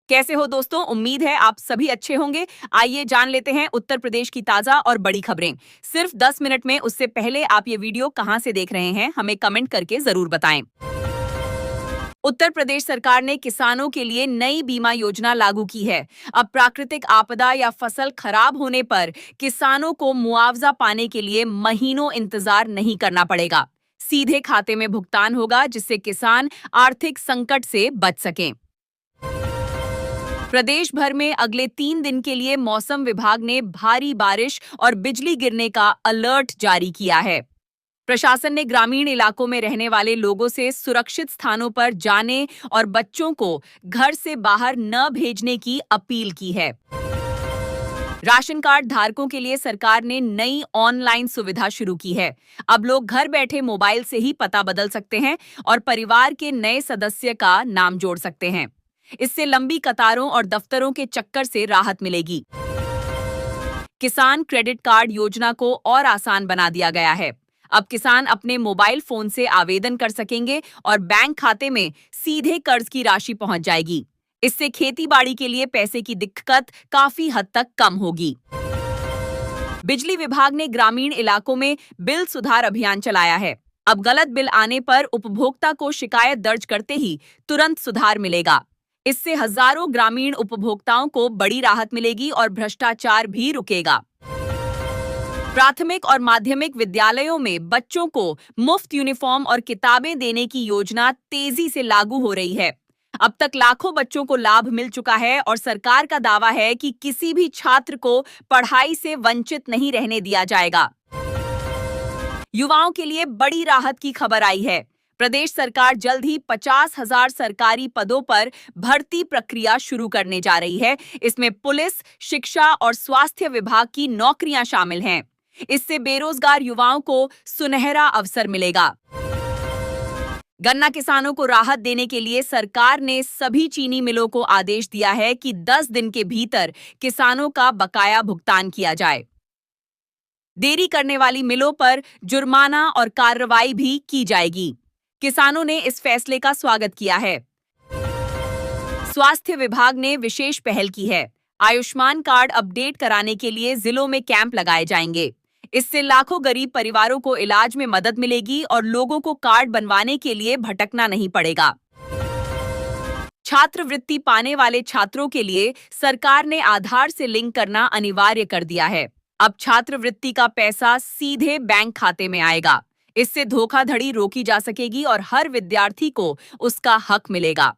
कैसे हो दोस्तों? उम्मीद है आप सभी अच्छे होंगे। आइए जान लेते हैं उत्तर प्रदेश की ताजा और बड़ी खबरें सिर्फ 10 मिनट में। उससे पहले आप ये वीडियो कहां से देख रहे हैं हमें कमेंट करके जरूर बताएं। उत्तर प्रदेश सरकार ने किसानों के लिए नई बीमा योजना लागू की है। अब प्राकृतिक आपदा या फसल खराब होने पर किसानों को मुआवजा पाने के लिए महीनों इंतजार नहीं करना पड़ेगा। सीधे खाते में भुगतान होगा, जिससे किसान आर्थिक संकट से बच सकें। प्रदेश भर में अगले 3 दिन के लिए मौसम विभाग ने भारी बारिश और बिजली गिरने का अलर्ट जारी किया है। प्रशासन ने ग्रामीण इलाकों में रहने वाले लोगों से सुरक्षित स्थानों पर जाने और बच्चों को घर से बाहर न भेजने की अपील की है। राशन कार्ड धारकों के लिए सरकार ने नई ऑनलाइन सुविधा शुरू की है। अब लोग घर बैठे मोबाइल से ही पता बदल सकते हैं और परिवार के नए सदस्य का नाम जोड़ सकते हैं। इससे लंबी कतारों और दफ्तरों के चक्कर से राहत मिलेगी। किसान क्रेडिट कार्ड योजना को और आसान बना दिया गया है। अब किसान अपने मोबाइल फोन से आवेदन कर सकेंगे और बैंक खाते में सीधे कर्ज की राशि पहुंच जाएगी। इससे खेती-बाड़ी के लिए पैसे की दिक्कत काफी हद तक कम होगी। बिजली विभाग ने ग्रामीण इलाकों में बिल सुधार अभियान चलाया है। अब गलत बिल आने पर उपभोक्ता को शिकायत दर्ज करते ही तुरंत सुधार मिलेगा। इससे हजारों ग्रामीण उपभोक्ताओं को बड़ी राहत मिलेगी और भ्रष्टाचार भी रुकेगा। प्राथमिक और माध्यमिक विद्यालयों में बच्चों को मुफ्त यूनिफॉर्म और किताबें देने की योजना तेजी से लागू हो रही है। अब तक लाखों बच्चों को लाभ मिल चुका है और सरकार का दावा है कि किसी भी छात्र को पढ़ाई से वंचित नहीं रहने दिया जाएगा। युवाओं के लिए बड़ी राहत की खबर आई है। प्रदेश सरकार जल्द ही 50,000 सरकारी पदों पर भर्ती प्रक्रिया शुरू करने जा रही है। इसमें पुलिस, शिक्षा और स्वास्थ्य विभाग की नौकरियां शामिल हैं। इससे बेरोजगार युवाओं को सुनहरा अवसर मिलेगा। गन्ना किसानों को राहत देने के लिए सरकार ने सभी चीनी मिलों को आदेश दिया है कि 10 दिन के भीतर किसानों का बकाया भुगतान किया जाए। देरी करने वाली मिलों पर जुर्माना और कार्रवाई भी की जाएगी। किसानों ने इस फैसले का स्वागत किया है। स्वास्थ्य विभाग ने विशेष पहल की है। आयुष्मान कार्ड अपडेट कराने के लिए जिलों में कैंप लगाए जाएंगे। इससे लाखों गरीब परिवारों को इलाज में मदद मिलेगी और लोगों को कार्ड बनवाने के लिए भटकना नहीं पड़ेगा। छात्रवृत्ति पाने वाले छात्रों के लिए सरकार ने आधार से लिंक करना अनिवार्य कर दिया है। अब छात्रवृत्ति का पैसा सीधे बैंक खाते में आएगा। इससे धोखाधड़ी रोकी जा सकेगी और हर विद्यार्थी को उसका हक मिलेगा।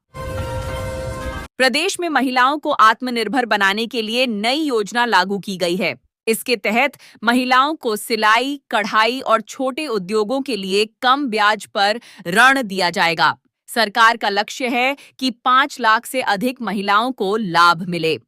प्रदेश में महिलाओं को आत्मनिर्भर बनाने के लिए नई योजना लागू की गई है। इसके तहत महिलाओं को सिलाई, कढ़ाई और छोटे उद्योगों के लिए कम ब्याज पर ऋण दिया जाएगा। सरकार का लक्ष्य है कि 5 लाख से अधिक महिलाओं को लाभ मिले।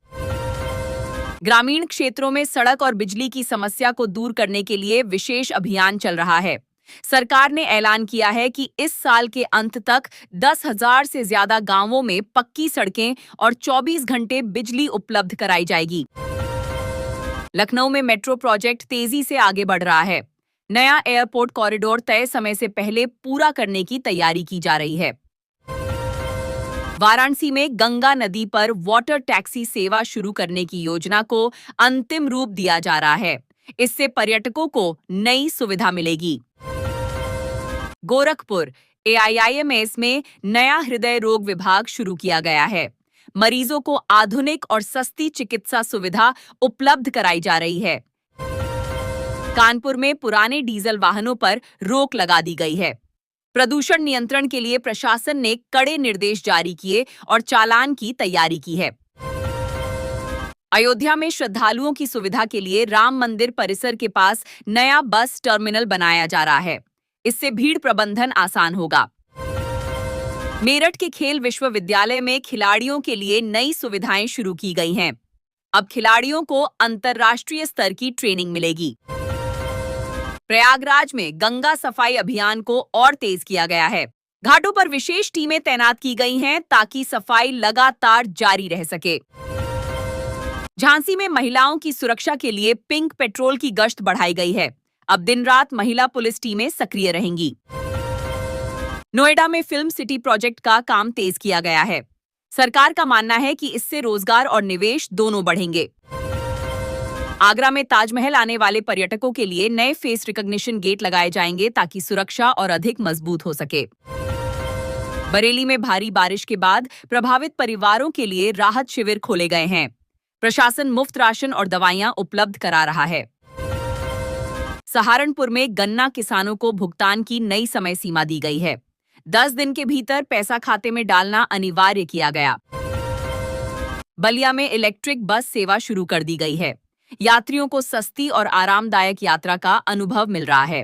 ग्रामीण क्षेत्रों में सड़क और बिजली की समस्या को दूर करने के लिए विशेष अभियान चल रहा है। सरकार ने ऐलान किया है कि इस साल के अंत तक 10,000 से ज्यादा गांवों में पक्की सड़कें और 24 घंटे बिजली उपलब्ध कराई जाएगी। लखनऊ में मेट्रो प्रोजेक्ट तेजी से आगे बढ़ रहा है। नया एयरपोर्ट कॉरिडोर तय समय से पहले पूरा करने की तैयारी की जा रही है। वाराणसी में गंगा नदी पर वाटर टैक्सी सेवा शुरू करने की योजना को अंतिम रूप दिया जा रहा है। इससे पर्यटकों को नई सुविधा मिलेगी। गोरखपुर AIIMS में नया हृदय रोग विभाग शुरू किया गया है। मरीजों को आधुनिक और सस्ती चिकित्सा सुविधा उपलब्ध कराई जा रही है। कानपुर में पुराने डीजल वाहनों पर रोक लगा दी गई है। प्रदूषण नियंत्रण के लिए प्रशासन ने कड़े निर्देश जारी किए और चालान की तैयारी की है। अयोध्या में श्रद्धालुओं की सुविधा के लिए राम मंदिर परिसर के पास नया बस टर्मिनल बनाया जा रहा है। इससे भीड़ प्रबंधन आसान होगा। मेरठ के खेल विश्वविद्यालय में खिलाड़ियों के लिए नई सुविधाएं शुरू की गई हैं। अब खिलाड़ियों को अंतर्राष्ट्रीय स्तर की ट्रेनिंग मिलेगी। प्रयागराज में गंगा सफाई अभियान को और तेज किया गया है। घाटों पर विशेष टीमें तैनात की गई हैं ताकि सफाई लगातार जारी रह सके। झांसी में महिलाओं की सुरक्षा के लिए पिंक पेट्रोल की गश्त बढ़ाई गई है। अब दिन रात महिला पुलिस टीमें सक्रिय रहेंगी। नोएडा में फिल्म सिटी प्रोजेक्ट का काम तेज किया गया है। सरकार का मानना है कि इससे रोजगार और निवेश दोनों बढ़ेंगे। आगरा में ताजमहल आने वाले पर्यटकों के लिए नए फेस रिकॉग्निशन गेट लगाए जाएंगे ताकि सुरक्षा और अधिक मजबूत हो सके। बरेली में भारी बारिश के बाद प्रभावित परिवारों के लिए राहत शिविर खोले गए हैं। प्रशासन मुफ्त राशन और दवाइयां उपलब्ध करा रहा है। सहारनपुर में गन्ना किसानों को भुगतान की नई समय सीमा दी गई है। 10 दिन के भीतर पैसा खाते में डालना अनिवार्य किया गया। बलिया में इलेक्ट्रिक बस सेवा शुरू कर दी गई है। यात्रियों को सस्ती और आरामदायक यात्रा का अनुभव मिल रहा है।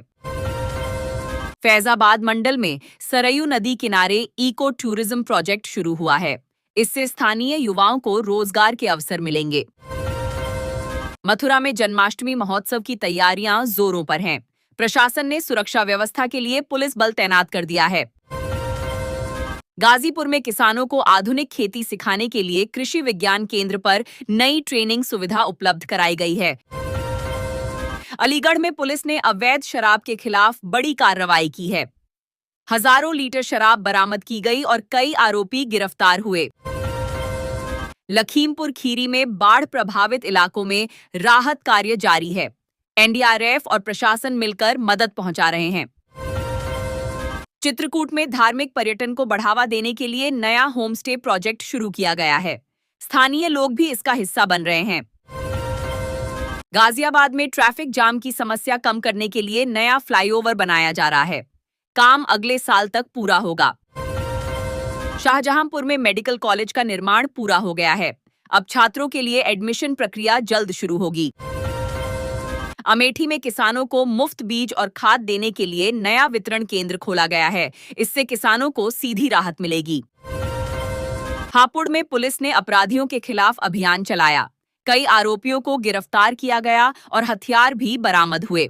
फैजाबाद मंडल में सरयू नदी किनारे इको टूरिज्म प्रोजेक्ट शुरू हुआ है। इससे स्थानीय युवाओं को रोजगार के अवसर मिलेंगे। मथुरा में जन्माष्टमी महोत्सव की तैयारियां जोरों पर हैं। प्रशासन ने सुरक्षा व्यवस्था के लिए पुलिस बल तैनात कर दिया है। गाजीपुर में किसानों को आधुनिक खेती सिखाने के लिए कृषि विज्ञान केंद्र पर नई ट्रेनिंग सुविधा उपलब्ध कराई गई है। अलीगढ़ में पुलिस ने अवैध शराब के खिलाफ बड़ी कार्रवाई की है। हजारों लीटर शराब बरामद की गई और कई आरोपी गिरफ्तार हुए। लखीमपुर खीरी में बाढ़ प्रभावित इलाकों में राहत कार्य जारी है। एनडीआरएफ और प्रशासन मिलकर मदद पहुंचा रहे हैं। चित्रकूट में धार्मिक पर्यटन को बढ़ावा देने के लिए नया होमस्टे प्रोजेक्ट शुरू किया गया है। स्थानीय लोग भी इसका हिस्सा बन रहे हैं। गाजियाबाद में ट्रैफिक जाम की समस्या कम करने के लिए नया फ्लाईओवर बनाया जा रहा है। काम अगले साल तक पूरा होगा। शाहजहांपुर में मेडिकल कॉलेज का निर्माण पूरा हो गया है। अब छात्रों के लिए एडमिशन प्रक्रिया जल्द शुरू होगी। अमेठी में किसानों को मुफ्त बीज और खाद देने के लिए नया वितरण केंद्र खोला गया है। इससे किसानों को सीधी राहत मिलेगी। हापुड़ में पुलिस ने अपराधियों के खिलाफ अभियान चलाया। कई आरोपियों को गिरफ्तार किया गया और हथियार भी बरामद हुए।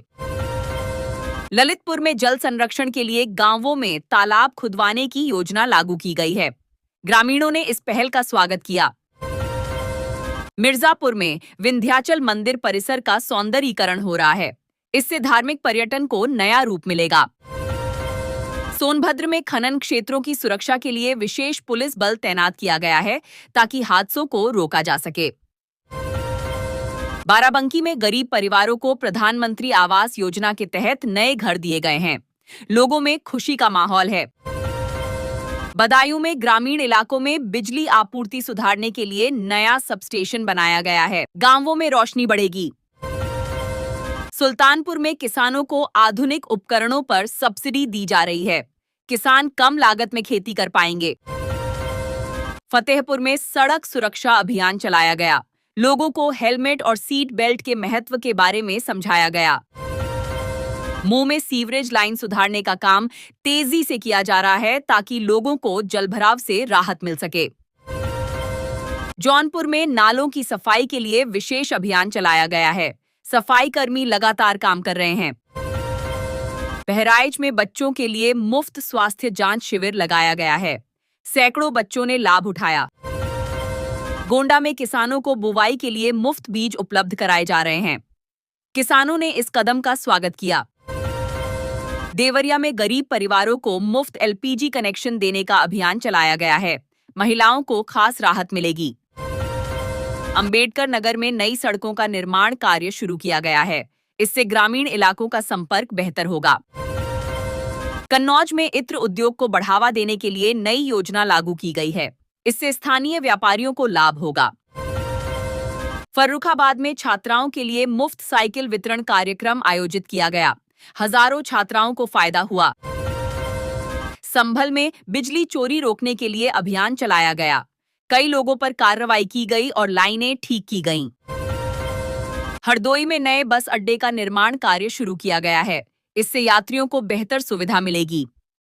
ललितपुर में जल संरक्षण के लिए गांवों में तालाब खुदवाने की योजना लागू की गई है। ग्रामीणों ने इस पहल का स्वागत किया। मिर्जापुर में विंध्याचल मंदिर परिसर का सौंदर्यीकरण हो रहा है। इससे धार्मिक पर्यटन को नया रूप मिलेगा। सोनभद्र में खनन क्षेत्रों की सुरक्षा के लिए विशेष पुलिस बल तैनात किया गया है ताकि हादसों को रोका जा सके। बाराबंकी में गरीब परिवारों को प्रधानमंत्री आवास योजना के तहत नए घर दिए गए हैं। लोगों में खुशी का माहौल है। बदायूं में ग्रामीण इलाकों में बिजली आपूर्ति सुधारने के लिए नया सबस्टेशन बनाया गया है। गांवों में रोशनी बढ़ेगी। सुल्तानपुर में किसानों को आधुनिक उपकरणों पर सब्सिडी दी जा रही है। किसान कम लागत में खेती कर पाएंगे। फतेहपुर में सड़क सुरक्षा अभियान चलाया गया। लोगों को हेलमेट और सीट बेल्ट के महत्व के बारे में समझाया गया। मुंह में सीवरेज लाइन सुधारने का काम तेजी से किया जा रहा है ताकि लोगों को जलभराव से राहत मिल सके। जौनपुर में नालों की सफाई के लिए विशेष अभियान चलाया गया है। सफाई कर्मी लगातार काम कर रहे हैं। बहराइच में बच्चों के लिए मुफ्त स्वास्थ्य जांच शिविर लगाया गया है। सैकड़ों बच्चों ने लाभ उठाया। गोंडा में किसानों को बुवाई के लिए मुफ्त बीज उपलब्ध कराए जा रहे हैं। किसानों ने इस कदम का स्वागत किया। देवरिया में गरीब परिवारों को मुफ्त एलपीजी कनेक्शन देने का अभियान चलाया गया है। महिलाओं को खास राहत मिलेगी। अंबेडकर नगर में नई सड़कों का निर्माण कार्य शुरू किया गया है। इससे ग्रामीण इलाकों का संपर्क बेहतर होगा। कन्नौज में इत्र उद्योग को बढ़ावा देने के लिए नई योजना लागू की गई है। इससे स्थानीय व्यापारियों को लाभ होगा। फर्रुखाबाद में छात्राओं के लिए मुफ्त साइकिल वितरण कार्यक्रम आयोजित किया गया। हजारों छात्राओं को फायदा हुआ। संभल में बिजली चोरी रोकने के लिए अभियान चलाया गया। कई लोगों पर कार्रवाई की गई और लाइनें ठीक की गईं। हरदोई में नए बस अड्डे का निर्माण कार्य शुरू किया गया है। इससे यात्रियों को बेहतर सुविधा मिलेगी।